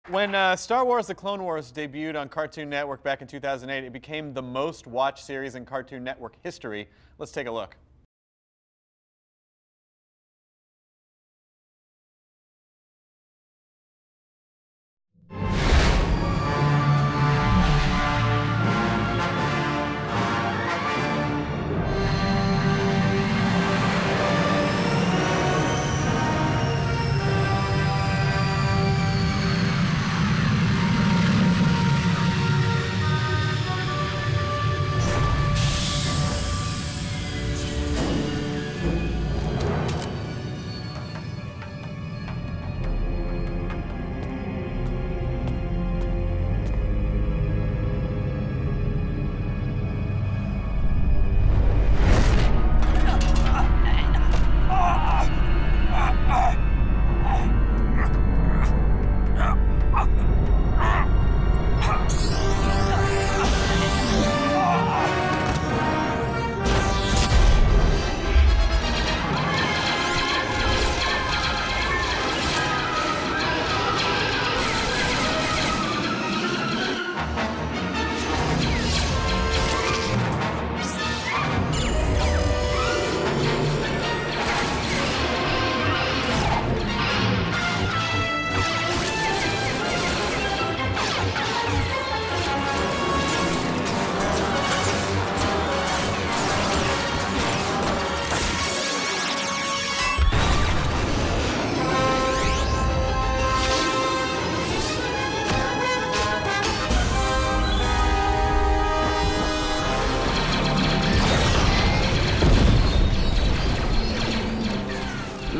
When Star Wars The Clone Wars debuted on Cartoon Network back in 2008, it became the most watched series in Cartoon Network history. Let's take a look.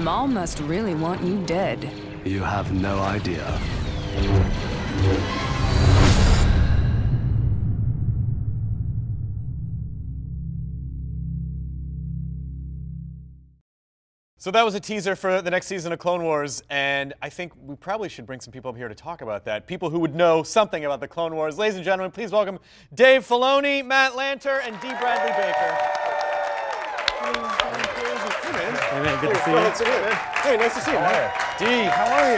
Maul must really want you dead. You have no idea. So that was a teaser for the next season of Clone Wars, and I think we probably should bring some people up here to talk about that. People who would know something about the Clone Wars. Ladies and gentlemen, please welcome Dave Filoni, Matt Lanter, and Dee Bradley Baker. Hey man, good to see you. Hey, nice to see you, man. Dee, how are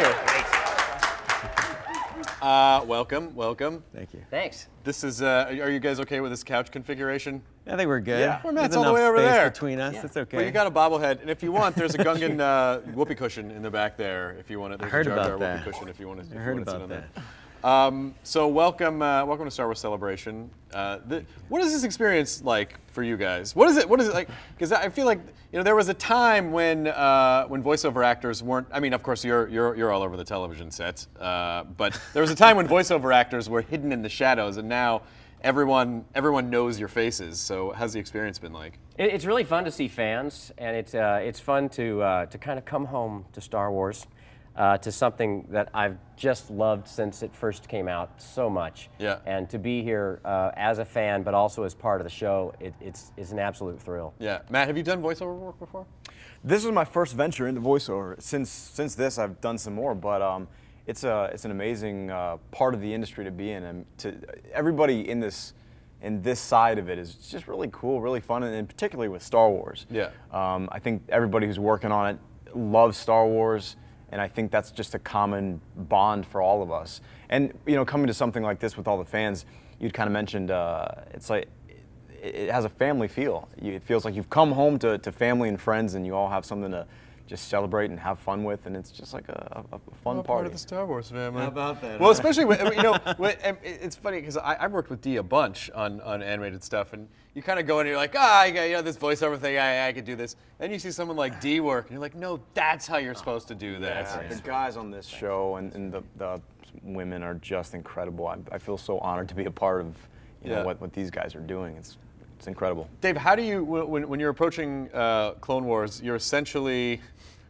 you? Welcome. Thank you. Thanks. This is, are you guys okay with this couch configuration? I think we're good. Yeah, Matt's There's all the way enough over space there. between us. Yeah. It's okay. Well, you got a bobblehead, and if you want, there's a Gungan whoopee cushion in the back there. If you want to, there's heard a Jar Jar about that. whoopee cushion if you want to. I heard about sit on that. So welcome to Star Wars Celebration. What is this experience like for you guys? What is it like? Because I feel like there was a time when voiceover actors weren't. I mean, of course you're all over the television set, but there was a time when voiceover actors were hidden in the shadows, and now everyone knows your faces. So how's the experience been like? It's really fun to see fans, and it's fun to kind of come home to Star Wars. To something that I've just loved since it first came out so much. Yeah. And to be here as a fan, but also as part of the show, it's an absolute thrill. Yeah. Matt, have you done voiceover work before? This is my first venture into voiceover. Since this, I've done some more, but it's an amazing part of the industry to be in, and everybody in this side of it is just really cool, really fun, and particularly with Star Wars. Yeah. I think everybody who's working on it loves Star Wars. And I think that's just a common bond for all of us. And coming to something like this with all the fans, you'd kind of mentioned it's like it has a family feel. It feels like you've come home to family and friends, and you all have something to just celebrate and have fun with, and it's just like a fun party. Part of the Star Wars family. How about that? Well, especially it's funny because I've worked with Dee a bunch on animated stuff, and you kind of go in and you're like, I got this voiceover thing, I could do this. Then you see someone like Dee work, and you're like, no, that's how you're supposed to do that. Yeah, the guys on this show and the women are just incredible. I feel so honored to be a part of what these guys are doing. It's incredible. Dave, how do you when you're approaching Clone Wars, you're essentially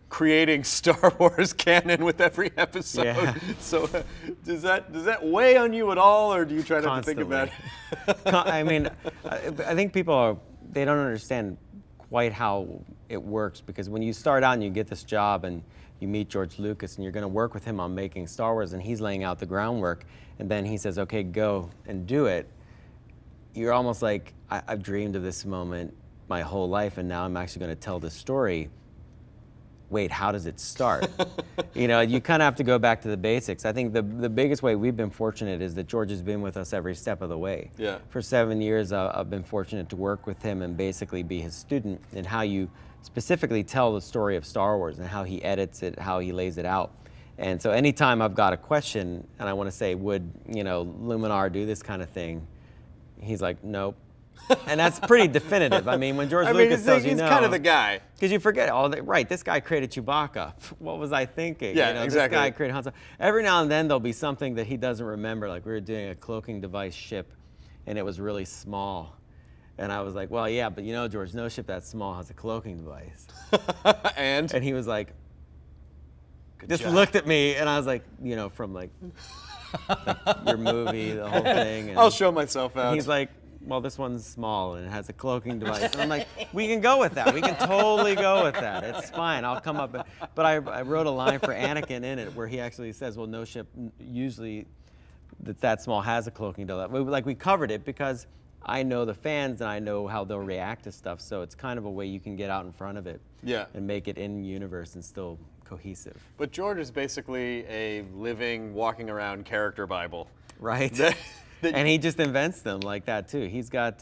creating Star Wars canon with every episode. Yeah. So does that weigh on you at all, or do you try not to think about it? I mean, I think people they don't understand quite how it works, because when you start out and you get this job and you meet George Lucas and you're going to work with him on making Star Wars, and he's laying out the groundwork, and then he says, okay, go and do it. You're almost like, I've dreamed of this moment my whole life, and now I'm actually going to tell this story. wait, how does it start? You know, you kind of have to go back to the basics. I think the biggest way we've been fortunate is that George has been with us every step of the way. Yeah. For 7 years, I've been fortunate to work with him and basically be his student in how you specifically tell the story of Star Wars and how he edits it, how he lays it out. And so anytime I've got a question and I want to say, would, you know, Luminar do this kind of thing? He's like, nope. And that's pretty definitive. I mean, when George Lucas tells you no, he's kind of the guy. Because you forget, right, this guy created Chewbacca. What was I thinking? Yeah, you know, exactly. This guy created Han Solo. Every now and then there'll be something that he doesn't remember. Like we were doing a cloaking device ship, and it was really small. And I was like, well, yeah, but you know, George, no ship that small has a cloaking device. And he was like, just job. looked at me, and I was like, you know, from like your movie, the whole thing. And I'll show myself out. he's like, well, this one's small and it has a cloaking device. And I'm like, we can go with that. We can totally go with that. It's fine. I'll come up. But I wrote a line for Anakin in it where he actually says, well, no ship usually that small has a cloaking device. Like we covered it because I know the fans and I know how they'll react to stuff. So it's kind of a way you can get out in front of it and make it in universe and still cohesive. But George is basically a living, walking around character Bible. Right. And he just invents them like that too. He's got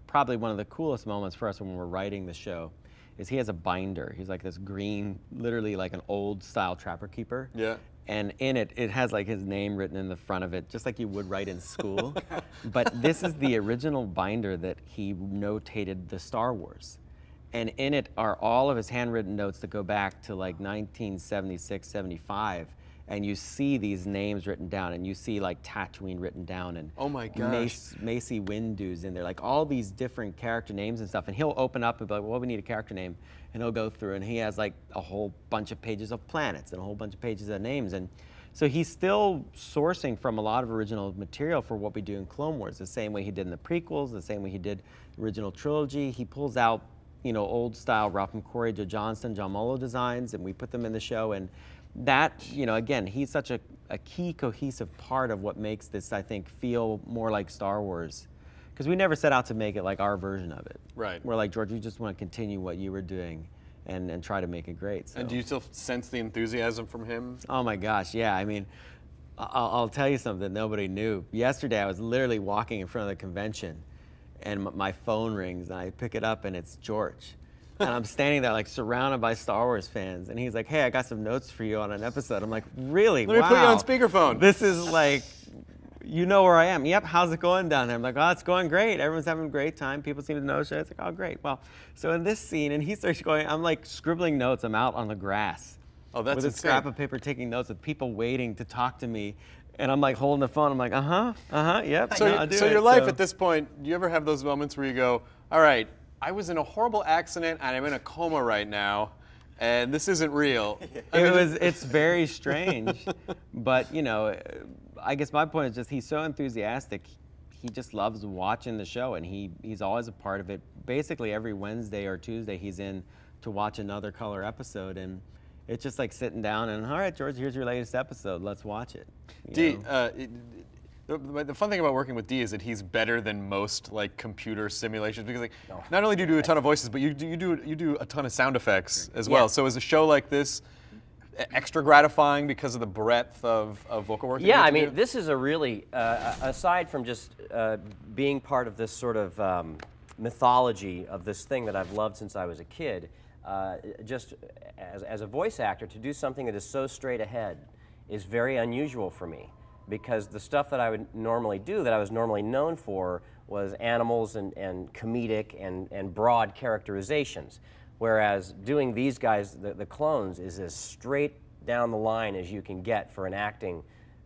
probably one of the coolest moments for us when we're writing the show is he has a binder. He's like this green, literally like an old style trapper keeper. Yeah. And in it, it has like his name written in the front of it, just like you would write in school. But this is the original binder that he notated the Star Wars. And in it are all of his handwritten notes that go back to like 1976, 75. And you see these names written down, and you see like Tatooine written down, and oh my gosh, Macy Windu's in there, like all these different character names and stuff. And he'll open up and be like, well, we need a character name. And he'll go through, and he has like a whole bunch of pages of planets and a whole bunch of pages of names. And so he's still sourcing from a lot of original material for what we do in Clone Wars, the same way he did in the prequels, the same way he did the original trilogy. He pulls out, you know, old style Ralph McQuarrie, Joe Johnston, John Molo designs, and we put them in the show. And that, you know, again, he's such a key cohesive part of what makes this, I think, feel more like Star Wars. Because we never set out to make it like our version of it. Right. We're like, George, you just want to continue what you were doing and try to make it great. So. And do you still sense the enthusiasm from him? Oh my gosh, yeah. I mean, I'll tell you something nobody knew. Yesterday, I was literally walking in front of the convention, and my phone rings, and I pick it up, and it's George. And I'm standing there like surrounded by Star Wars fans. And he's like, hey, I got some notes for you on an episode. I'm like, really? Let me put you on speakerphone. This is like, you know where I am. Yep, how's it going down there? I'm like, oh, it's going great. Everyone's having a great time. People seem to know shit. It's like, oh, great. Well, so in this scene, and he starts going, I'm like scribbling notes. I'm out on the grass. Oh, that's with a insane. scrap of paper taking notes with people waiting to talk to me. And I'm like holding the phone. I'm like, yep. So your life at this point, do you ever have those moments where you go, all right, I was in a horrible accident and I'm in a coma right now, and this isn't real. It's very strange, but you know, I guess my point is just he's so enthusiastic. He just loves watching the show, and he's always a part of it. Basically every Wednesday or Tuesday he's in to watch another color episode, and it's just like sitting down and, all right, George, here's your latest episode. Let's watch it. Dee, the fun thing about working with Dee is that he's better than most like computer simulations, because like not only do you do a ton of voices, but you do a ton of sound effects as well. So is a show like this extra gratifying because of the breadth of vocal work? Yeah, I mean, this is a really aside from just being part of this sort of mythology of this thing that I've loved since I was a kid. Just as a voice actor, to do something that is so straight ahead is very unusual for me, because the stuff that I would normally do, that I was normally known for, was animals and comedic and broad characterizations. Whereas doing these guys, the clones, is as straight down the line as you can get for an acting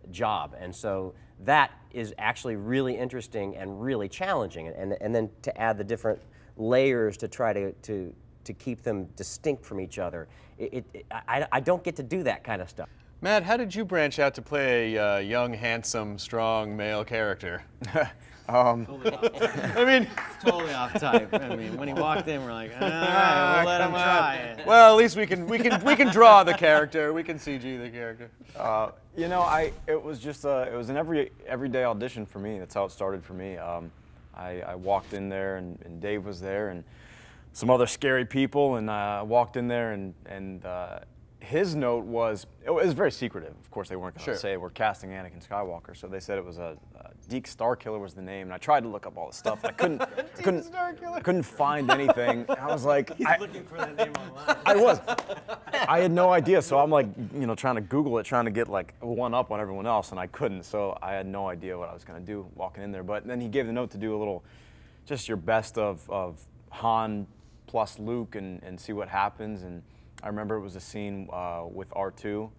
job. And so that is actually really interesting and really challenging. And then to add the different layers to try to keep them distinct from each other. I don't get to do that kind of stuff. Matt, how did you branch out to play a young, handsome, strong male character? I mean, it's totally off type. I mean, when he walked in, we're like, all right, we'll let him try it. Well, at least we can draw the character. We can CG the character. You know, it was just it was an everyday audition for me. That's how it started for me. I walked in there, and Dave was there, and some other scary people, and I walked in there, and his note was, it was very secretive. Of course, they weren't going to say we're casting Anakin Skywalker, so they said it was a Deke Starkiller was the name, and I tried to look up all the stuff, and I couldn't find anything. And I was like, He's looking for that name online. I had no idea, so I'm like, trying to Google it, trying to get like one up on everyone else, and I couldn't, so I had no idea what I was going to do walking in there. But then he gave the note to do a little, just your best of Han plus Luke and see what happens. And I remember it was a scene with R2,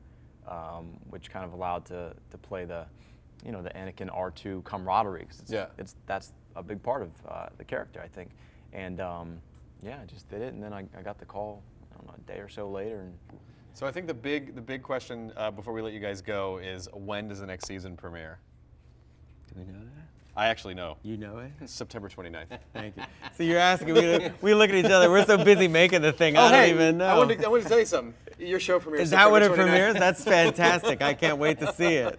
which kind of allowed to play the, the Anakin R2 camaraderie. Cause that's a big part of the character, I think. And yeah, I just did it, and then I got the call, I don't know, a day or so later. And so I think the big question before we let you guys go is, when does the next season premiere? Do we know that? I actually know. You know it? September 29th. Thank you. So you're asking, we look at each other, we're so busy making the thing, I don't even know. I wanted to tell you something. Your show premieres Is that when it September 29th. premieres? That's fantastic. I can't wait to see it.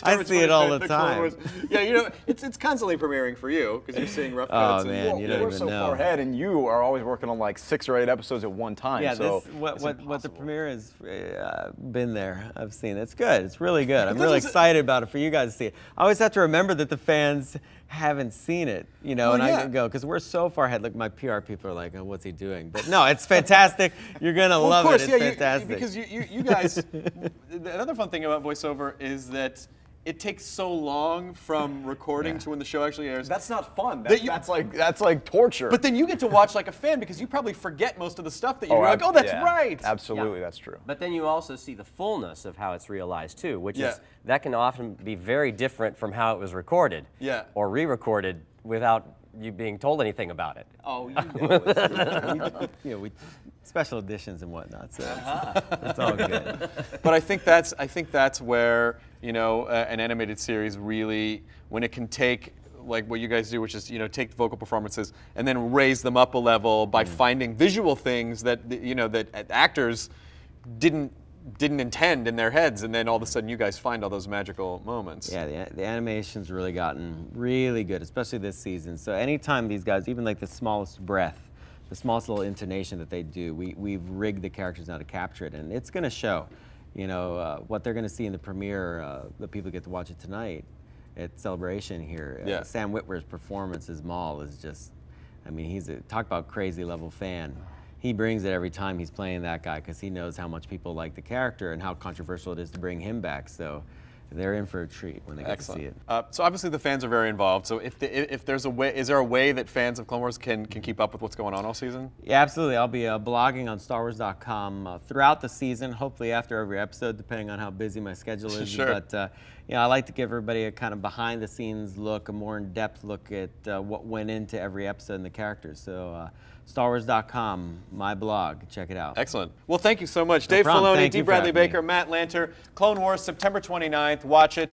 I see it all the time. Yeah, it's constantly premiering for you, because you're seeing rough cuts. Oh, man, you don't we're even so know. far ahead, and you are always working on like 6 or 8 episodes at one time. Yeah, so what the premiere has been there. I've seen it. It's good. It's really good. I'm really excited about it for you guys to see it. I always have to remember that the fans haven't seen it, and I go, because we're so far ahead. Look, my PR people are like, oh, what's he doing? But no, it's fantastic. You're going to love it. It's fantastic. Because you guys, another fun thing about voiceover is that it takes so long from recording to when the show actually airs. That's not fun. That's like torture. But then you get to watch like a fan, because you probably forget most of the stuff that you're like, oh, that's right. Absolutely, that's true. But then you also see the fullness of how it's realized too, which is, that can often be very different from how it was recorded. Or re-recorded without you being told anything about it. Oh, you know. We special editions and whatnot, so it's all good. But I think that's where an animated series really, when it can take like what you guys do, which is take the vocal performances and then raise them up a level by finding visual things that that actors didn't intend in their heads, and then all of a sudden you guys find all those magical moments. Yeah, the animation's really gotten really good, especially this season. So anytime these guys, even like the smallest breath, the smallest little intonation that they do, we've rigged the characters now to capture it, and it's going to show. What they're going to see in the premiere, the people get to watch it tonight at Celebration here. Sam Witwer's performance as Maul is just, I mean, he's talk about crazy level fan. He brings it every time he's playing that guy, because he knows how much people like the character and how controversial it is to bring him back. So they're in for a treat when they get to see it. So obviously the fans are very involved. So if there's a way, is there a way that fans of Clone Wars can keep up with what's going on all season? Yeah, absolutely. I'll be blogging on StarWars.com throughout the season, hopefully after every episode, depending on how busy my schedule is. Sure. But I like to give everybody a kind of behind-the-scenes look, a more in-depth look at what went into every episode and the characters. So StarWars.com, my blog. Check it out. Excellent. Well, thank you so much. Dave Filoni, Dee Bradley Baker, Matt Lanter, Clone Wars, September 29th. Watch it.